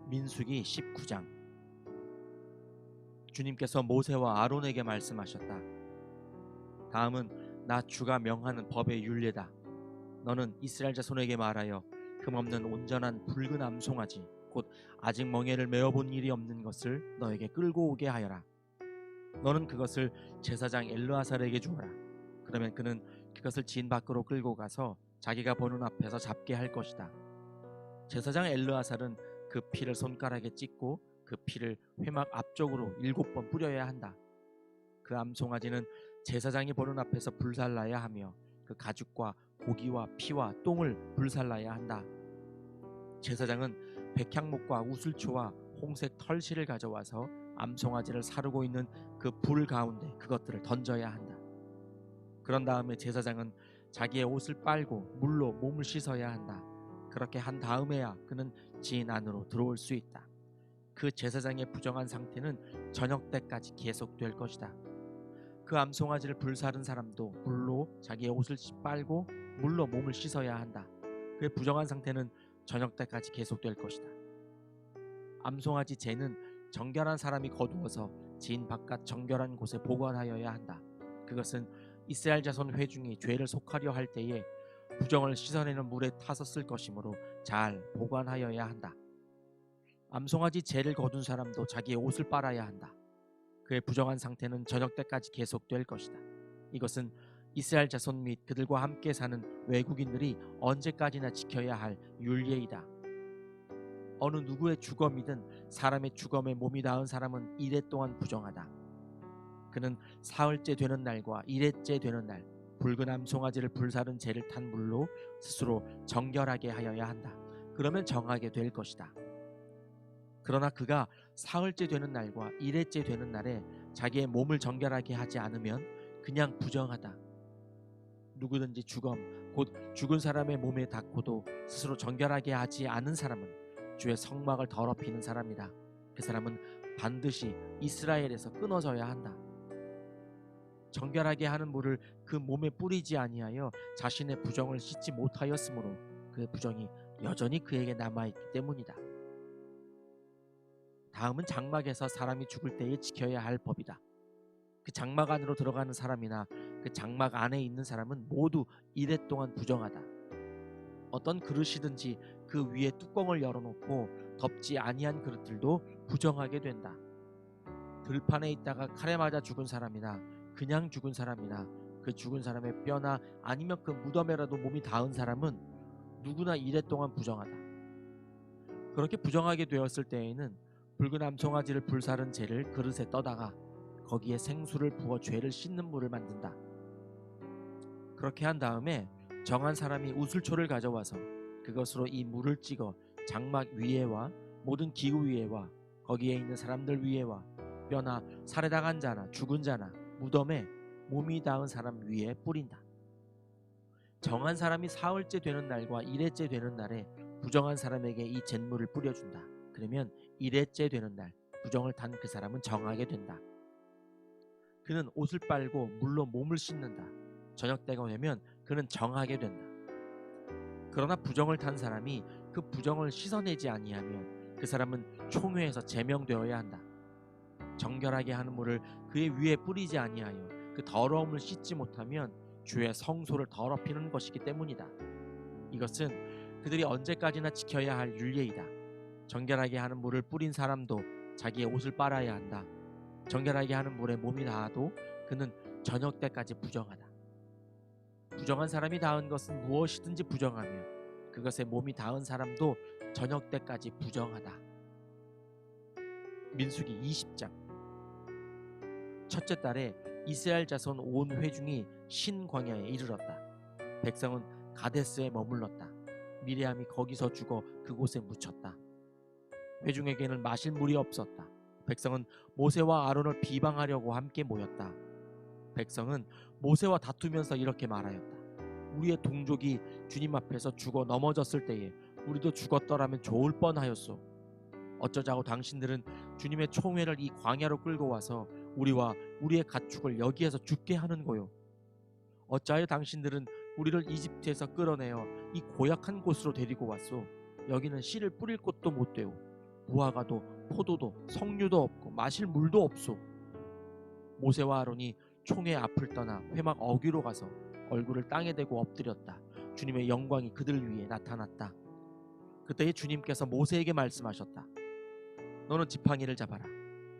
민수기 19장. 주님께서 모세와 아론에게 말씀하셨다. 다음은 나 주가 명하는 법의 율례다. 너는 이스라엘 자손에게 말하여 흠없는 온전한 붉은 암송아지 곧 아직 멍에를 메어본 일이 없는 것을 너에게 끌고 오게 하여라. 너는 그것을 제사장 엘르아살에게 주어라. 그러면 그는 그것을 진 밖으로 끌고 가서 자기가 보는 앞에서 잡게 할 것이다. 제사장 엘르아살은 그 피를 손가락에 찍고 그 피를 회막 앞쪽으로 7번 뿌려야 한다. 그 암송아지는 제사장이 보는 앞에서 불살라야 하며 그 가죽과 고기와 피와 똥을 불살라야 한다. 제사장은 백향목과 우슬초와 홍색 털실을 가져와서 암송아지를 사르고 있는 그 불 가운데 그것들을 던져야 한다. 그런 다음에 제사장은 자기의 옷을 빨고 물로 몸을 씻어야 한다. 그렇게 한 다음에야 그는 진 안으로 들어올 수 있다. 그 제사장의 부정한 상태는 저녁 때까지 계속될 것이다. 그 암송아지를 불사른 사람도 물로 자기의 옷을 빨고 물로 몸을 씻어야 한다. 그의 부정한 상태는 저녁 때까지 계속될 것이다. 암송아지 재는 정결한 사람이 거두어서 진 바깥 정결한 곳에 보관하여야 한다. 그것은 이스라엘 자손 회중이 죄를 속하려 할 때에 부정을 씻어내는 물에 타서 쓸 것이므로 잘 보관하여야 한다. 암송아지 재를 거둔 사람도 자기의 옷을 빨아야 한다. 그의 부정한 상태는 저녁 때까지 계속될 것이다. 이것은 이스라엘 자손 및 그들과 함께 사는 외국인들이 언제까지나 지켜야 할 율례이다. 어느 누구의 주검이든 사람의 주검에 몸이 닿은 사람은 이레 동안 부정하다. 그는 사흘째 되는 날과 이레째 되는 날 붉은 암송아지를 불사른 재를 탄 물로 스스로 정결하게 하여야 한다. 그러면 정하게 될 것이다. 그러나 그가 사흘째 되는 날과 이레째 되는 날에 자기의 몸을 정결하게 하지 않으면 그냥 부정하다. 누구든지 주검 곧 죽은 사람의 몸에 닿고도 스스로 정결하게 하지 않은 사람은 주의 성막을 더럽히는 사람이다. 그 사람은 반드시 이스라엘에서 끊어져야 한다. 정결하게 하는 물을 그 몸에 뿌리지 아니하여 자신의 부정을 씻지 못하였으므로 그의 부정이 여전히 그에게 남아있기 때문이다. 다음은 장막에서 사람이 죽을 때에 지켜야 할 법이다. 그 장막 안으로 들어가는 사람이나 그 장막 안에 있는 사람은 모두 이레 동안 부정하다. 어떤 그릇이든지 그 위에 뚜껑을 열어놓고 덮지 아니한 그릇들도 부정하게 된다. 들판에 있다가 칼에 맞아 죽은 사람이나 그냥 죽은 사람이나 그 죽은 사람의 뼈나 아니면 그 무덤에라도 몸이 닿은 사람은 누구나 이레 동안 부정하다. 그렇게 부정하게 되었을 때에는 붉은 암송아지를 불사른 재를 그릇에 떠다가 거기에 생수를 부어 죄를 씻는 물을 만든다. 그렇게 한 다음에 정한 사람이 우슬초를 가져와서 그것으로 이 물을 찍어 장막 위에와 모든 기구 위에와 거기에 있는 사람들 위에와 뼈나 살해당한 자나 죽은 자나 무덤에 몸이 닿은 사람 위에 뿌린다. 정한 사람이 사흘째 되는 날과 일회째 되는 날에 부정한 사람에게 이 잿물을 뿌려준다. 그러면 일회째 되는 날 부정을 탄 그 사람은 정하게 된다. 그는 옷을 빨고 물로 몸을 씻는다. 저녁 때가 되면 그는 정하게 된다. 그러나 부정을 탄 사람이 그 부정을 씻어내지 아니하면 그 사람은 총회에서 제명되어야 한다. 정결하게 하는 물을 그의 위에 뿌리지 아니하여 그 더러움을 씻지 못하면 주의 성소를 더럽히는 것이기 때문이다. 이것은 그들이 언제까지나 지켜야 할 율례이다. 정결하게 하는 물을 뿌린 사람도 자기의 옷을 빨아야 한다. 정결하게 하는 물에 몸이 닿아도 그는 저녁 때까지 부정하다. 부정한 사람이 닿은 것은 무엇이든지 부정하며 그것에 몸이 닿은 사람도 저녁 때까지 부정하다. 민수기 20장. 첫째 달에 이스라엘 자손 온 회중이 신 광야에 이르렀다. 백성은 가데스에 머물렀다. 미리암이 거기서 죽어 그곳에 묻혔다. 회중에게는 마실 물이 없었다. 백성은 모세와 아론을 비방하려고 함께 모였다. 백성은 모세와 다투면서 이렇게 말하였다. 우리의 동족이 주님 앞에서 죽어 넘어졌을 때에 우리도 죽었더라면 좋을 뻔하였소. 어쩌자고 당신들은 주님의 총회를 이 광야로 끌고 와서 우리와 우리의 가축을 여기에서 죽게 하는 거요. 어찌하여 당신들은 우리를 이집트에서 끌어내어 이 고약한 곳으로 데리고 왔소. 여기는 씨를 뿌릴 곳도 못 되오. 무화과도 포도도 석류도 없고 마실 물도 없소. 모세와 아론이 총회 앞을 떠나 회막 어귀로 가서 얼굴을 땅에 대고 엎드렸다. 주님의 영광이 그들 위에 나타났다. 그때에 주님께서 모세에게 말씀하셨다. 너는 지팡이를 잡아라.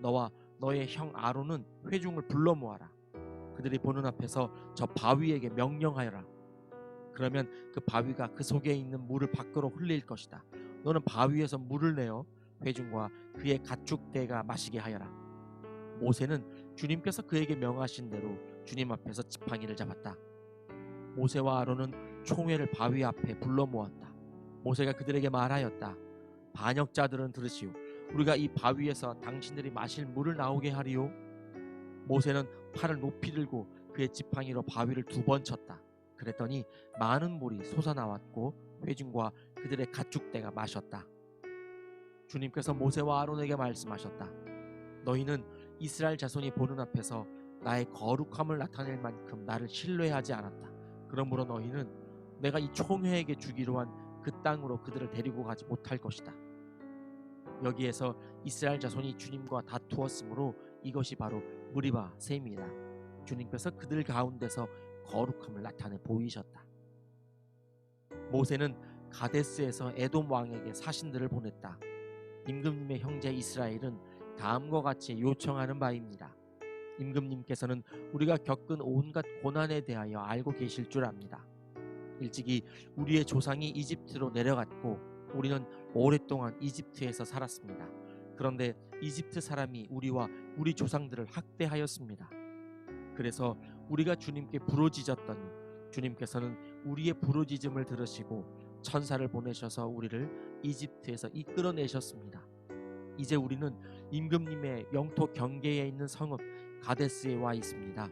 너와 너의 형 아론은 회중을 불러 모아라. 그들이 보는 앞에서 저 바위에게 명령하여라. 그러면 그 바위가 그 속에 있는 물을 밖으로 흘릴 것이다. 너는 바위에서 물을 내어 회중과 그의 가축대가 마시게 하여라. 모세는 주님께서 그에게 명하신 대로 주님 앞에서 지팡이를 잡았다. 모세와 아론은 총회를 바위 앞에 불러 모았다. 모세가 그들에게 말하였다. 반역자들은 들으시오. 우리가 이 바위에서 당신들이 마실 물을 나오게 하리요. 모세는 팔을 높이 들고 그의 지팡이로 바위를 2번 쳤다. 그랬더니 많은 물이 솟아나왔고 회중과 그들의 가축대가 마셨다. 주님께서 모세와 아론에게 말씀하셨다. 너희는 이스라엘 자손이 보는 앞에서 나의 거룩함을 나타낼 만큼 나를 신뢰하지 않았다. 그러므로 너희는 내가 이 총회에게 주기로 한 그 땅으로 그들을 데리고 가지 못할 것이다. 여기에서 이스라엘 자손이 주님과 다투었으므로 이것이 바로 무리바 셈이다. 주님께서 그들 가운데서 거룩함을 나타내 보이셨다. 모세는 가데스에서 에돔 왕에게 사신들을 보냈다. 임금님의 형제 이스라엘은 다음과 같이 요청하는 바입니다. 임금님께서는 우리가 겪은 온갖 고난에 대하여 알고 계실 줄 압니다. 일찍이 우리의 조상이 이집트로 내려갔고 우리는 오랫동안 이집트에서 살았습니다. 그런데 이집트 사람이 우리와 우리 조상들을 학대하였습니다. 그래서 우리가 주님께 부르짖었더니 주님께서는 우리의 부르짖음을 들으시고 천사를 보내셔서 우리를 이집트에서 이끌어내셨습니다. 이제 우리는 임금님의 영토 경계에 있는 성읍 가데스에 와 있습니다.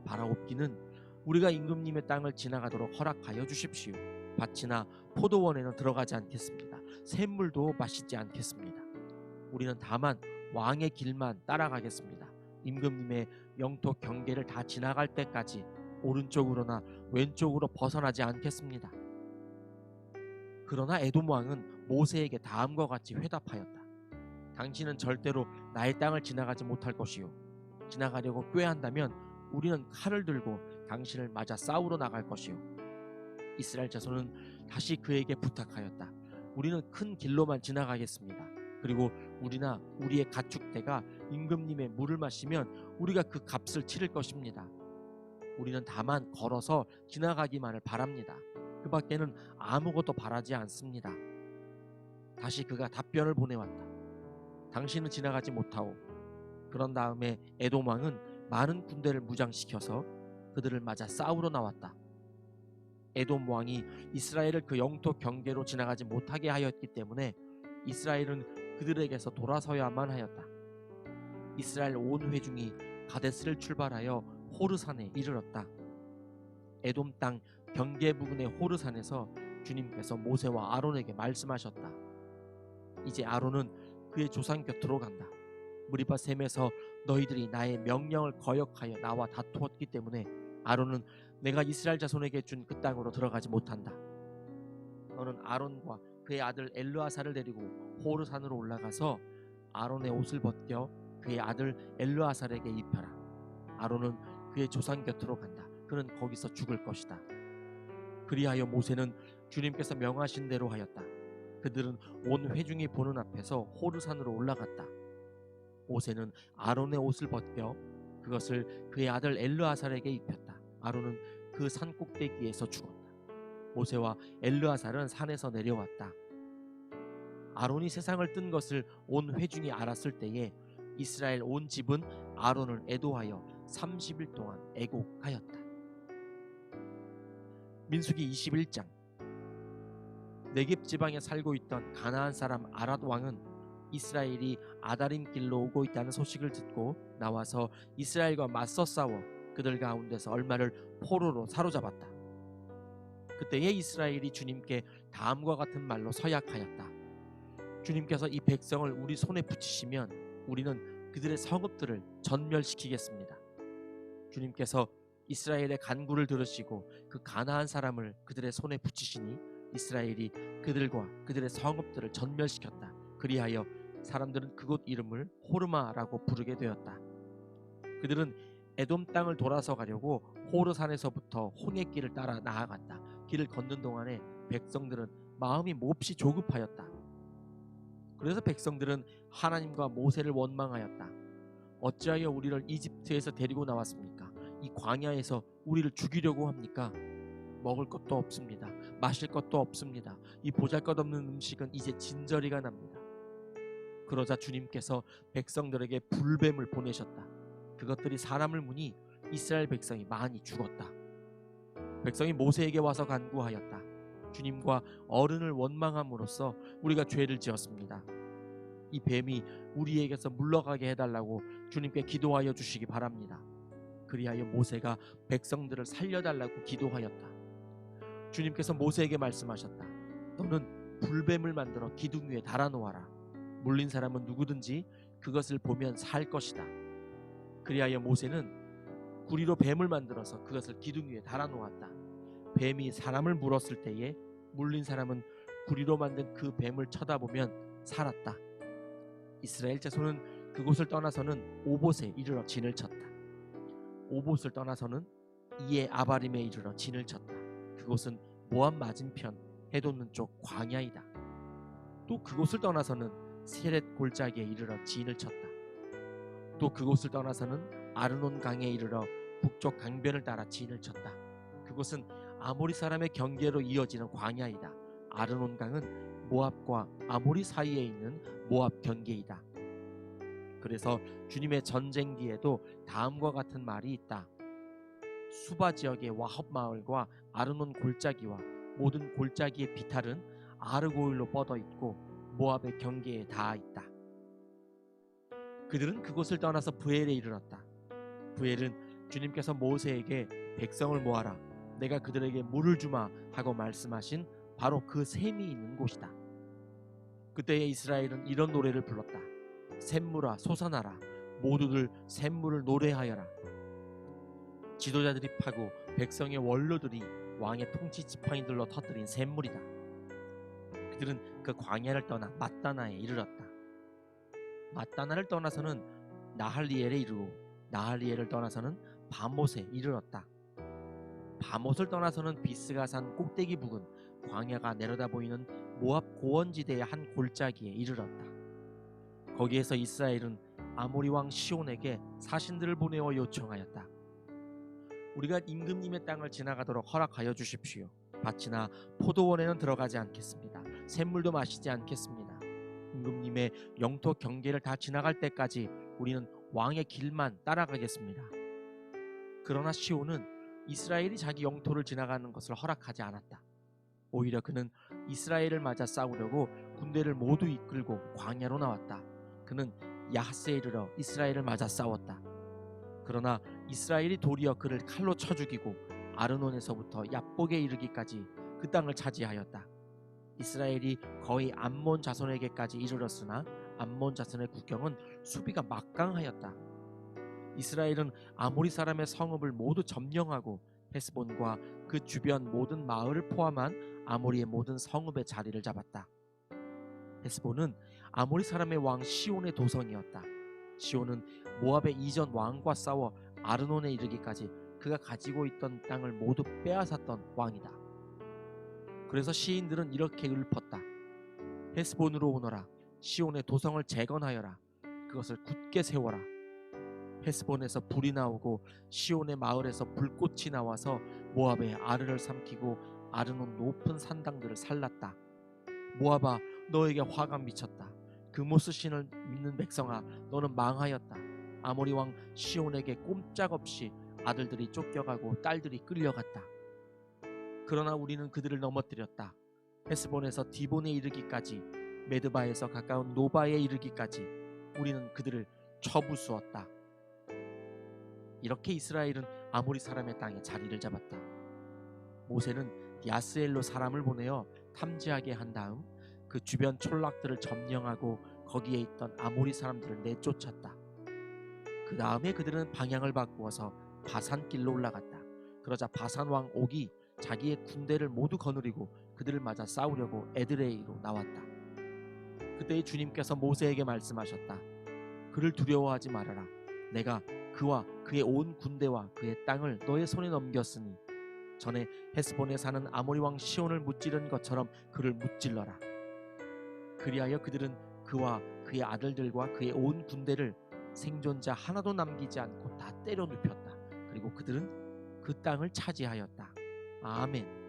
바라옵기는 우리가 임금님의 땅을 지나가도록 허락하여 주십시오. 밭이나 포도원에는 들어가지 않겠습니다. 샘물도 마시지 않겠습니다. 우리는 다만 왕의 길만 따라가겠습니다. 임금님의 영토 경계를 다 지나갈 때까지 오른쪽으로나 왼쪽으로 벗어나지 않겠습니다. 그러나 에돔 왕은 모세에게 다음과 같이 회답하였다. 당신은 절대로 나의 땅을 지나가지 못할 것이요. 지나가려고 꾀한다면 우리는 칼을 들고 당신을 맞아 싸우러 나갈 것이요. 이스라엘 자손은 다시 그에게 부탁하였다. 우리는 큰 길로만 지나가겠습니다. 그리고 우리나 우리의 가축대가 임금님의 물을 마시면 우리가 그 값을 치를 것입니다. 우리는 다만 걸어서 지나가기만을 바랍니다. 그 밖에는 아무것도 바라지 않습니다. 다시 그가 답변을 보내왔다. 당신은 지나가지 못하오. 그런 다음에 에돔 왕은 많은 군대를 무장시켜서 그들을 맞아 싸우러 나왔다. 에돔 왕이 이스라엘을 그 영토 경계로 지나가지 못하게 하였기 때문에 이스라엘은 그들에게서 돌아서야만 하였다. 이스라엘 온 회중이 가데스를 출발하여 호르산에 이르렀다. 에돔 땅 경계 부근의 호르산에서 주님께서 모세와 아론에게 말씀하셨다. 이제 아론은 그의 조상 곁으로 간다. 무리바 셈에서 너희들이 나의 명령을 거역하여 나와 다투었기 때문에 아론은 내가 이스라엘 자손에게 준 그 땅으로 들어가지 못한다. 너는 아론과 그의 아들 엘르아사를 데리고 호르산으로 올라가서 아론의 옷을 벗겨 그의 아들 엘르아살에게 입혀라. 아론은 그의 조상 곁으로 간다. 그는 거기서 죽을 것이다. 그리하여 모세는 주님께서 명하신 대로 하였다. 그들은 온 회중이 보는 앞에서 호르산으로 올라갔다. 모세는 아론의 옷을 벗겨 그것을 그의 아들 엘르아살에게 입혔다. 아론은 그 산 꼭대기에서 죽었다. 모세와 엘르아살은 산에서 내려왔다. 아론이 세상을 뜬 것을 온 회중이 알았을 때에 이스라엘 온 집은 아론을 애도하여 30일 동안 애곡하였다. 민수기 21장. 네겝 지방에 살고 있던 가나안 사람 아랏 왕은 이스라엘이 아다림 길로 오고 있다는 소식을 듣고 나와서 이스라엘과 맞서 싸워 그들 가운데서 얼마를 포로로 사로잡았다. 그때에 이스라엘이 주님께 다음과 같은 말로 서약하였다. 주님께서 이 백성을 우리 손에 붙이시면 우리는 그들의 성읍들을 전멸시키겠습니다. 주님께서 이스라엘의 간구를 들으시고 그 가나안 사람을 그들의 손에 붙이시니 이스라엘이 그들과 그들의 성읍들을 전멸시켰다. 그리하여 사람들은 그곳 이름을 호르마라고 부르게 되었다. 그들은 에돔 땅을 돌아서 가려고 호르산에서부터 홍해 길을 따라 나아갔다. 길을 걷는 동안에 백성들은 마음이 몹시 조급하였다. 그래서 백성들은 하나님과 모세를 원망하였다. 어찌하여 우리를 이집트에서 데리고 나왔습니까? 이 광야에서 우리를 죽이려고 합니까? 먹을 것도 없습니다. 마실 것도 없습니다. 이 보잘것없는 음식은 이제 진저리가 납니다. 그러자 주님께서 백성들에게 불뱀을 보내셨다. 그것들이 사람을 무니 이스라엘 백성이 많이 죽었다. 백성이 모세에게 와서 간구하였다. 주님과 어른을 원망함으로써 우리가 죄를 지었습니다. 이 뱀이 우리에게서 물러가게 해달라고 주님께 기도하여 주시기 바랍니다. 그리하여 모세가 백성들을 살려달라고 기도하였다. 주님께서 모세에게 말씀하셨다. 너는 불뱀을 만들어 기둥 위에 달아놓아라. 물린 사람은 누구든지 그것을 보면 살 것이다. 그리하여 모세는 구리로 뱀을 만들어서 그것을 기둥 위에 달아놓았다. 뱀이 사람을 물었을 때에 물린 사람은 구리로 만든 그 뱀을 쳐다보면 살았다. 이스라엘 자손은 그곳을 떠나서는 오봇에 이르러 진을 쳤다. 오봇을 떠나서는 이에 아바림에 이르러 진을 쳤다. 그곳은 모압 맞은편 해돋는 쪽 광야이다. 또 그곳을 떠나서는 세렛 골짜기에 이르러 진을 쳤다. 또 그곳을 떠나서는 아르논 강에 이르러 북쪽 강변을 따라 진을 쳤다. 그곳은 아모리 사람의 경계로 이어지는 광야이다. 아르논 강은 모압과 아모리 사이에 있는 모압 경계이다. 그래서 주님의 전쟁 뒤에도 다음과 같은 말이 있다. 수바 지역의 와헙 마을과 아르논 골짜기와 모든 골짜기의 비탈은 아르고일로 뻗어 있고 모압의 경계에 닿아 있다. 그들은 그곳을 떠나서 브엘에 이르렀다. 브엘은 주님께서 모세에게 백성을 모아라, 내가 그들에게 물을 주마 하고 말씀하신 바로 그 샘이 있는 곳이다. 그때에 이스라엘은 이런 노래를 불렀다. 샘물아 솟아나라, 모두들 샘물을 노래하여라. 지도자들이 파고 백성의 원로들이 왕의 통치 지팡이들로 터뜨린 샘물이다. 그들은 그 광야를 떠나 맛다나에 이르렀다. 맛다나를 떠나서는 나할리엘에 이르고 나할리엘을 떠나서는 바못에 이르렀다. 바못을 떠나서는 비스가산 꼭대기 부근 광야가 내려다 보이는 모압 고원지대의 한 골짜기에 이르렀다. 거기에서 이스라엘은 아모리 왕 시온에게 사신들을 보내어 요청하였다. 우리가 임금님의 땅을 지나가도록 허락하여 주십시오. 밭이나 포도원에는 들어가지 않겠습니다. 샘물도 마시지 않겠습니다. 임금님의 영토 경계를 다 지나갈 때까지 우리는 왕의 길만 따라가겠습니다. 그러나 시온은 이스라엘이 자기 영토를 지나가는 것을 허락하지 않았다. 오히려 그는 이스라엘을 맞아 싸우려고 군대를 모두 이끌고 광야로 나왔다. 그는 야하스에 이르러 이스라엘을 맞아 싸웠다. 그러나 이스라엘이 도리어 그를 칼로 쳐 죽이고 아르논에서부터 얍복에 이르기까지 그 땅을 차지하였다. 이스라엘이 거의 암몬 자손에게까지 이르렀으나 암몬 자손의 국경은 수비가 막강하였다. 이스라엘은 아모리 사람의 성읍을 모두 점령하고 헤스본과 그 주변 모든 마을을 포함한 아모리의 모든 성읍의 자리를 잡았다. 헤스본은 아모리 사람의 왕 시온의 도성이었다. 시온은 모압의 이전 왕과 싸워 아르논에 이르기까지 그가 가지고 있던 땅을 모두 빼앗았던 왕이다. 그래서 시인들은 이렇게 읊었다. 헤스본으로 오너라, 시온의 도성을 재건하여라, 그것을 굳게 세워라. 헤스본에서 불이 나오고 시온의 마을에서 불꽃이 나와서 모압의 아르를 삼키고 아르논 높은 산당들을 살랐다. 모압아, 너에게 화가 미쳤다. 그모스 신을 믿는 백성아, 너는 망하였다. 아모리 왕 시온에게 꼼짝없이 아들들이 쫓겨가고 딸들이 끌려갔다. 그러나 우리는 그들을 넘어뜨렸다. 헤스본에서 디본에 이르기까지, 메드바에서 가까운 노바에 이르기까지 우리는 그들을 쳐부수었다. 이렇게 이스라엘은 아모리 사람의 땅에 자리를 잡았다. 모세는 야스엘로 사람을 보내어 탐지하게 한 다음 그 주변 촌락들을 점령하고 거기에 있던 아모리 사람들을 내쫓았다. 그 다음에 그들은 방향을 바꾸어서 바산길로 올라갔다. 그러자 바산 왕 옥이 자기의 군대를 모두 거느리고 그들을 맞아 싸우려고 에드레이로 나왔다. 그때 주님께서 모세에게 말씀하셨다. 그를 두려워하지 말아라. 내가 그와 그의 온 군대와 그의 땅을 너의 손에 넘겼으니 전에 헤스본에 사는 아모리 왕 시온을 무찌른 것처럼 그를 무찔러라. 그리하여 그들은 그와 그의 아들들과 그의 온 군대를 생존자 하나도 남기지 않고 다 때려 눕혔다. 그리고 그들은 그 땅을 차지하였다. 아멘.